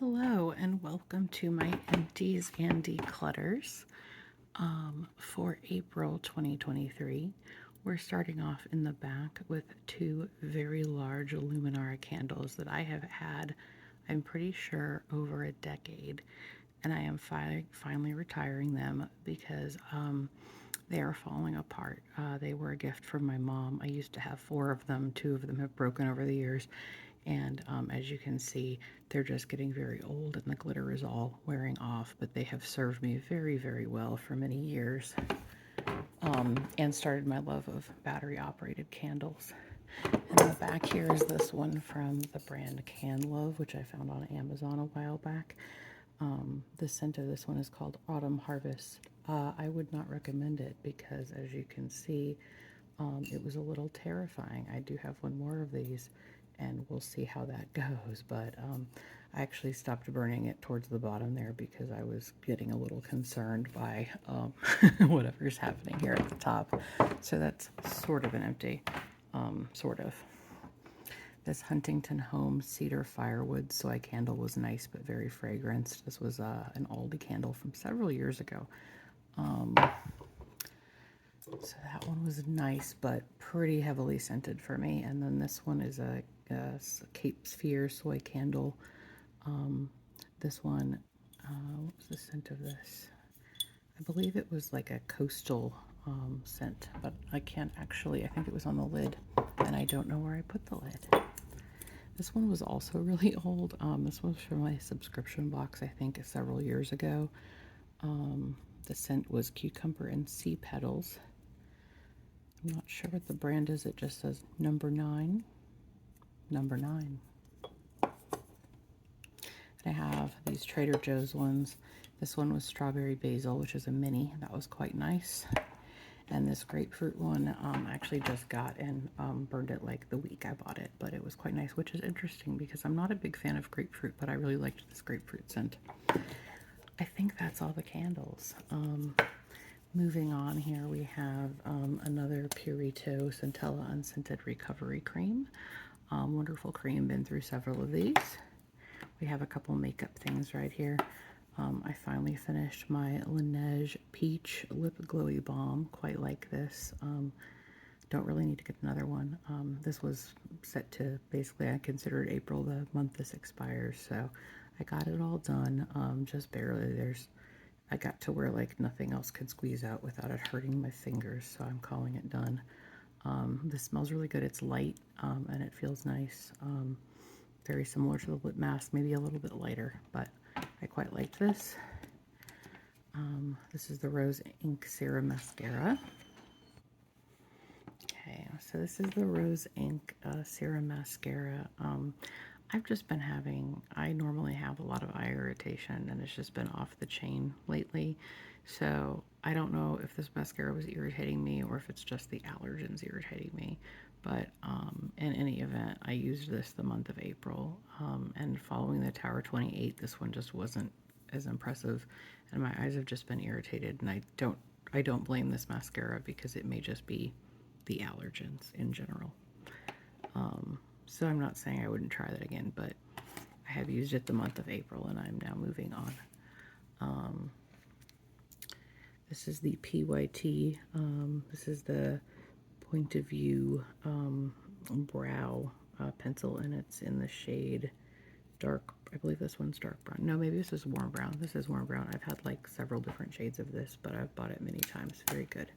Hello and welcome to my Empties and Declutters for April 2023. We're starting off in the back with two very large Luminara candles that I have had, I'm pretty sure, over a decade, and I am finally retiring them because they are falling apart. They were a gift from my mom. I used to have four of them. Two of them have broken over the years. And as you can see, they're just getting very old and the glitter is all wearing off, but they have served me very, very well for many years and started my love of battery operated candles. In the back here is this one from the brand Can Love, which I found on Amazon a while back. The scent of this one is called Autumn Harvest. I would not recommend it because, as you can see, it was a little terrifying. I do have one more of these, and we'll see how that goes. But I actually stopped burning it towards the bottom there because I was getting a little concerned by whatever's happening here at the top. So that's sort of an empty, sort of. This Huntington Home Cedar Firewood Soy Candle was nice but very fragranced. This was an Aldi candle from several years ago. So that one was nice but pretty heavily scented for me. And then this one is a Cape Sphere Soy Candle. This one, what was the scent of this? I believe it was like a coastal scent, but I can't actually, I think it was on the lid, and I don't know where I put the lid. This one was also really old. This was from my subscription box, I think, several years ago. The scent was Cucumber and Sea Petals. I'm not sure what the brand is. It just says number 9. Number 9. And I have these Trader Joe's ones. This one was Strawberry Basil, which is a mini. That was quite nice. And this grapefruit one I actually just got and burned it like the week I bought it, but it was quite nice, which is interesting because I'm not a big fan of grapefruit, but I really liked this grapefruit scent. I think that's all the candles. Moving on here, we have another Purito Centella Unscented Recovery Cream. Wonderful cream, been through several of these. We have a couple makeup things right here. I finally finished my Laneige Peach Lip Glowy Balm. Quite like this. Don't really need to get another one. This was set to, basically, I considered April the month this expires, so I got it all done, just barely. I got to where like nothing else could squeeze out without it hurting my fingers, so I'm calling it done. This smells really good. It's light and it feels nice. Very similar to the lip mask, maybe a little bit lighter, but I quite like this. This is the Rose Ink Serum Mascara. Okay, so this is the Rose Ink Serum Mascara. I've just been I normally have a lot of eye irritation, and it's just been off the chain lately. So I don't know if this mascara was irritating me or if it's just the allergens irritating me. But in any event, I used this the month of April, and following the Tower 28, this one just wasn't as impressive, and my eyes have just been irritated. And I don't blame this mascara because it may just be the allergens in general. So I'm not saying I wouldn't try that again, but I have used it the month of April, and I'm now moving on. This is the PYT. This is the Point of View brow pencil, and it's in the shade dark. I believe this one's dark brown. No, maybe this is warm brown. This is warm brown. I've had like several different shades of this, but I've bought it many times. Very good.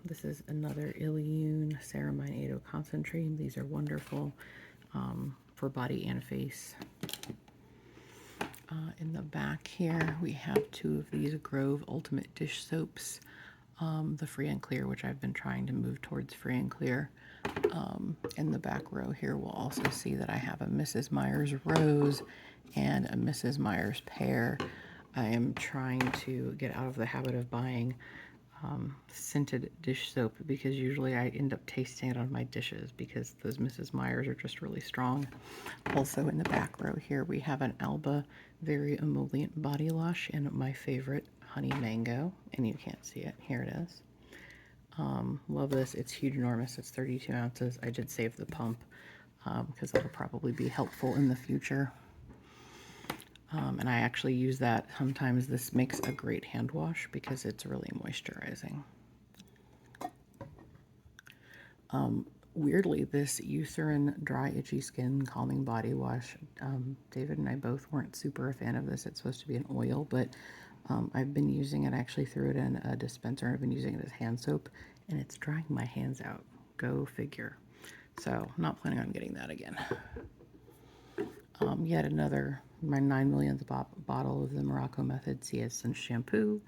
This is another Ilyune Ceramide 80 Concentrate. These are wonderful for body and face. In the back here, we have two of these Grove Ultimate Dish Soaps. The Free and Clear, which I've been trying to move towards Free and Clear. In the back row here, we'll also see that I have a Mrs. Meyer's Rose and a Mrs. Meyer's Pear. I am trying to get out of the habit of buying scented dish soap because usually I end up tasting it on my dishes because those Mrs. Meyer's are just really strong. Also in the back row here, we have an Alba Very Emollient Body Wash in my favorite Honey Mango, and you can't see it. Here it is. Love this. It's huge, enormous. It's 32 ounces. I did save the pump because that'll probably be helpful in the future. And I actually use that sometimes. This makes a great hand wash because it's really moisturizing. Weirdly, this Eucerin Dry Itchy Skin Calming Body Wash, David and I both weren't super a fan of this. It's supposed to be an oil, but I've been using it. I actually threw it in a dispenser. I've been using it as hand soap, and it's drying my hands out. Go figure. So I'm not planning on getting that again. Yet another, my 9 millionth bottle of the Morocco Method Sea Essence shampoo.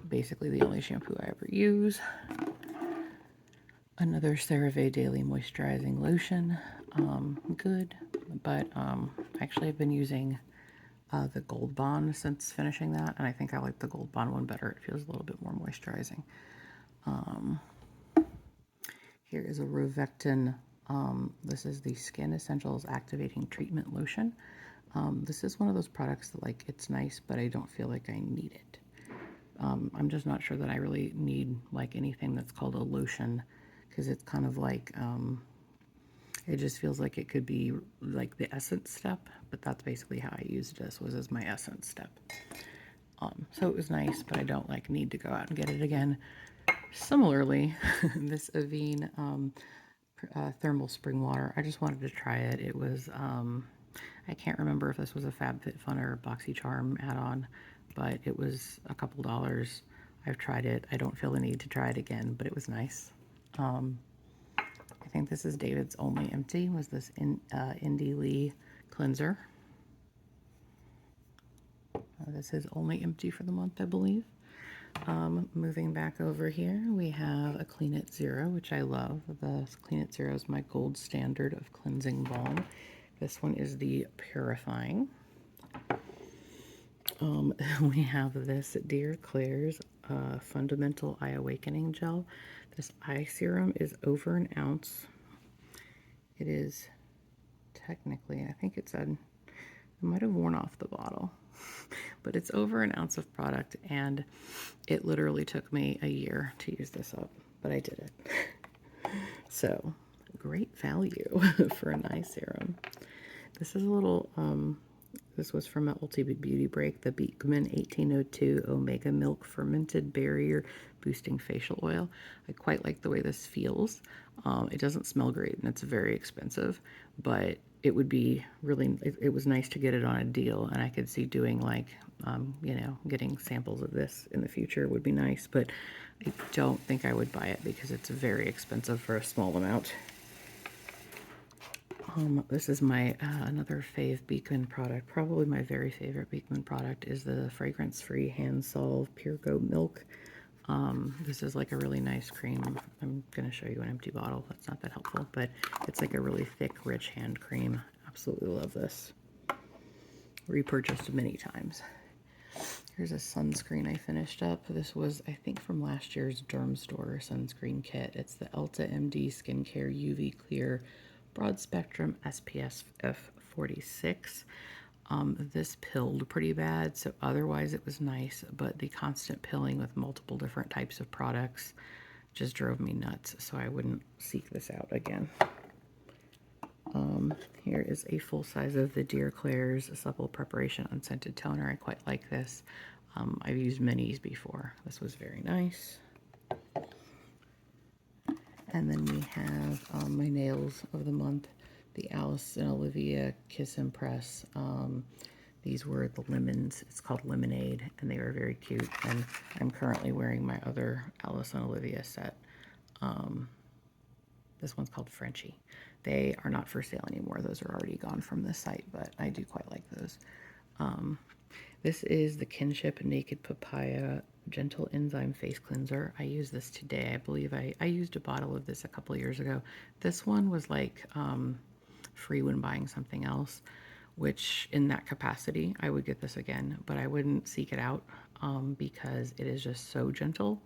Basically the only shampoo I ever use. Another CeraVe Daily Moisturizing Lotion. Good, but actually I've been using the Gold Bond since finishing that, and I think I like the Gold Bond one better. It feels a little bit more moisturizing. Here is a Rovectin. This is the Skin Essentials Activating Treatment Lotion. This is one of those products that, like, it's nice, but I don't feel like I need it. I'm just not sure that I really need, like, anything that's called a lotion, because it's kind of like, it just feels like it could be like the essence step, but that's basically how I used this, was as my essence step. So it was nice, but I don't like need to go out and get it again. Similarly, this Avene thermal spring water, I just wanted to try it. It was, I can't remember if this was a FabFitFun or a BoxyCharm add-on, but it was a couple dollars. I've tried it. I don't feel the need to try it again, but it was nice. I think this is David's only empty, was this Indie Lee cleanser. This is only empty for the month, I believe. Moving back over here, we have a Clean It Zero, which I love. The Clean It Zero is my gold standard of cleansing balm. This one is the Purifying. We have this Dear Claire's Fundamental Eye Awakening Gel. This eye serum is over an ounce. It is technically, I think it said, I might have worn off the bottle, but it's over an ounce of product, and it literally took me a year to use this up, but I did it. So, great value for an eye serum. This is a little, this was from an Ultimate Beauty Break, the Beekman 1802 Omega Milk Fermented Barrier Boosting Facial Oil. I quite like the way this feels. It doesn't smell great, and it's very expensive, but it would be really, it was nice to get it on a deal, and I could see doing, like, you know, getting samples of this in the future would be nice, but I don't think I would buy it because it's very expensive for a small amount. This is my another fave Beekman product. Probably my very favorite Beekman product is the fragrance-free Hand Solve Pure Goat Milk. This is like a really nice cream. I'm going to show you an empty bottle. That's not that helpful, but it's like a really thick, rich hand cream. Absolutely love this. Repurchased many times. Here's a sunscreen I finished up. This was, I think, from last year's Derm Store sunscreen kit. It's the Elta MD Skincare UV Clear Broad Spectrum SPF 46. This pilled pretty bad, so otherwise it was nice, but the constant pilling with multiple different types of products just drove me nuts, so I wouldn't seek this out again. Here is a full size of the Dear Claire's Supple Preparation Unscented Toner. I quite like this. I've used minis before. This was very nice. And then we have my nails of the month, the Alice and Olivia Kiss and Press. These were the lemons. It's called Lemonade, and they were very cute. And I'm currently wearing my other Alice and Olivia set. This one's called Frenchie. They are not for sale anymore. Those are already gone from this site, but I do quite like those. This is the Kinship Naked Papaya Gentle Enzyme Face Cleanser. I use this today. I believe I used a bottle of this a couple years ago. This one was like free when buying something else, which in that capacity, I would get this again, but I wouldn't seek it out because it is just so gentle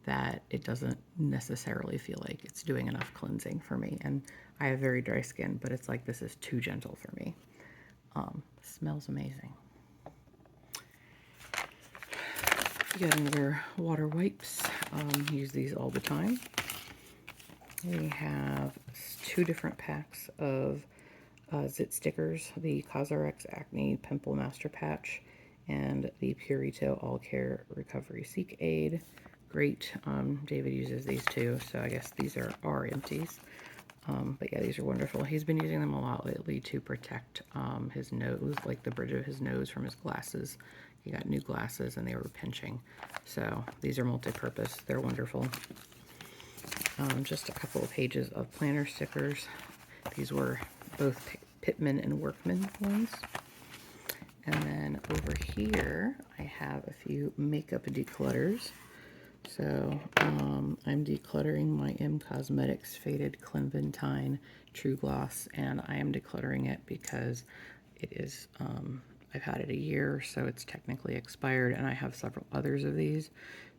that it doesn't necessarily feel like it's doing enough cleansing for me. And I have very dry skin, but it's like this is too gentle for me. Smells amazing. Got another water wipes. Use these all the time. We have 2 different packs of Zit stickers, the CosRX Acne Pimple Master Patch, and the Purito All Care Recovery Seek Aid. Great. David uses these too, so I guess these are our empties. But yeah, these are wonderful. He's been using them a lot lately to protect his nose, like the bridge of his nose from his glasses. He got new glasses and they were pinching. So these are multi-purpose. They're wonderful. Just a couple of pages of planner stickers. These were both Pittman and Workman ones. And then over here, I have a few makeup declutters. So I'm decluttering my M Cosmetics Faded Clementine True Gloss, and I am decluttering it because it is, I've had it a year, so it's technically expired, and I have several others of these.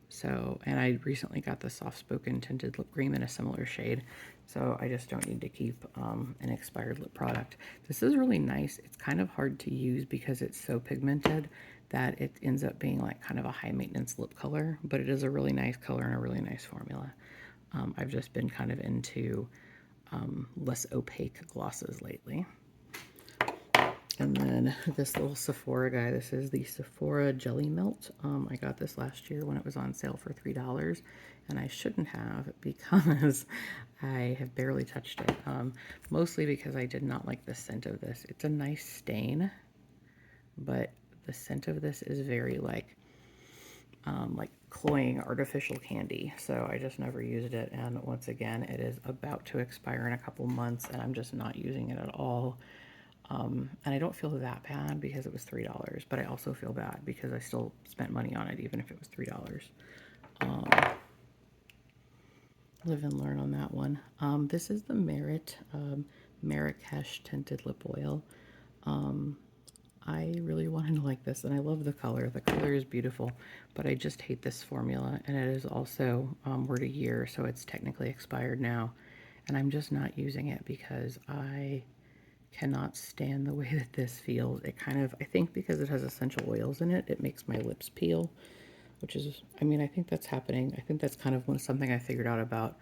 So, and I recently got the Soft Spoken Tinted Lip Cream in a similar shade, so I just don't need to keep an expired lip product. This is really nice. It's kind of hard to use because it's so pigmented that it ends up being like kind of a high maintenance lip color, but it is a really nice color and a really nice formula. I've just been kind of into less opaque glosses lately. And then this little Sephora guy, this is the Sephora Jelly Melt. I got this last year when it was on sale for $3, and I shouldn't have because I have barely touched it. Mostly because I did not like the scent of this. It's a nice stain, but the scent of this is very like cloying artificial candy. So I just never used it. And once again, it is about to expire in a couple months, and I'm just not using it at all. And I don't feel that bad because it was $3, but I also feel bad because I still spent money on it, even if it was $3. Live and learn on that one. This is the Merit Marrakesh Tinted Lip Oil. I really wanted to like this, and I love the color. The color is beautiful, but I just hate this formula, and it is also word a year, so it's technically expired now, and I'm just not using it because I cannot stand the way that this feels. It kind of, I think because it has essential oils in it, it makes my lips peel, which is, I mean, I think that's happening. I think that's kind of something I figured out about.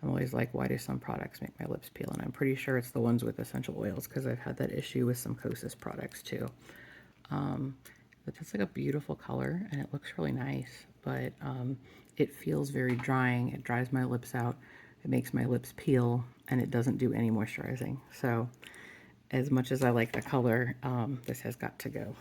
I'm always like, why do some products make my lips peel? And I'm pretty sure it's the ones with essential oils because I've had that issue with some Kosas products too. But that's like a beautiful color and it looks really nice, but it feels very drying. It dries my lips out. It makes my lips peel and it doesn't do any moisturizing. So as much as I like the color, this has got to go.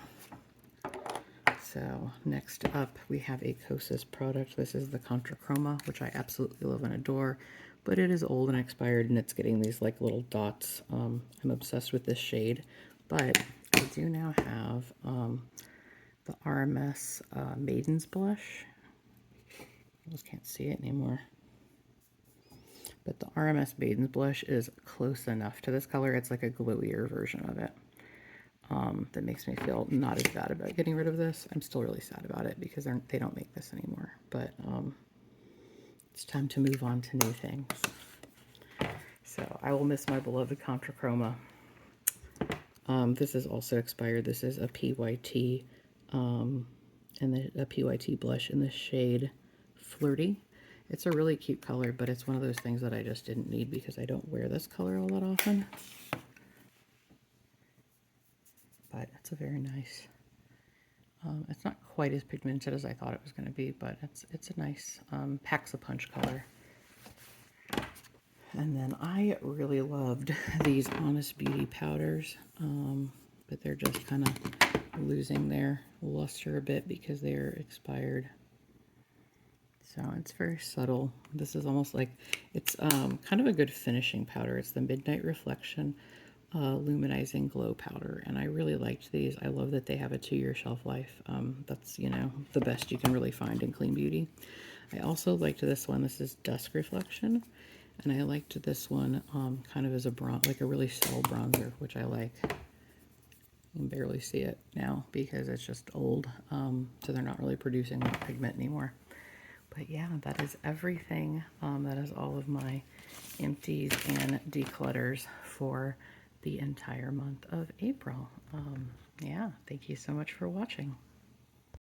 So next up, we have a Kosas product. This is the Contra Chroma, which I absolutely love and adore, but it is old and expired, and it's getting these like little dots. I'm obsessed with this shade, but I do now have the RMS Maiden's Blush. I just can't see it anymore. But the RMS Maiden's Blush is close enough to this color. It's like a glowier version of it. That makes me feel not as bad about getting rid of this. I'm still really sad about it because they don't make this anymore. But it's time to move on to new things. So I will miss my beloved Contra Chroma. This is also expired. This is a PYT, and a PYT blush in the shade Flirty. It's a really cute color, but it's one of those things that I just didn't need because I don't wear this color all that often. But it's a very nice, it's not quite as pigmented as I thought it was going to be, but it's a nice packs a punch color. And then I really loved these Honest Beauty powders, but they're just kind of losing their luster a bit because they're expired. So it's very subtle. This is almost like, it's kind of a good finishing powder. It's the Midnight Reflection Luminizing Glow Powder, and I really liked these. I love that they have a 2-year shelf life. That's, you know, the best you can really find in clean beauty. I also liked this one. This is Dusk Reflection, and I liked this one kind of as a bronze, like a really subtle bronzer, which I like. You can barely see it now because it's just old, so they're not really producing that pigment anymore. But yeah, that is everything. That is all of my empties and declutters for the entire month of April. Yeah, thank you so much for watching.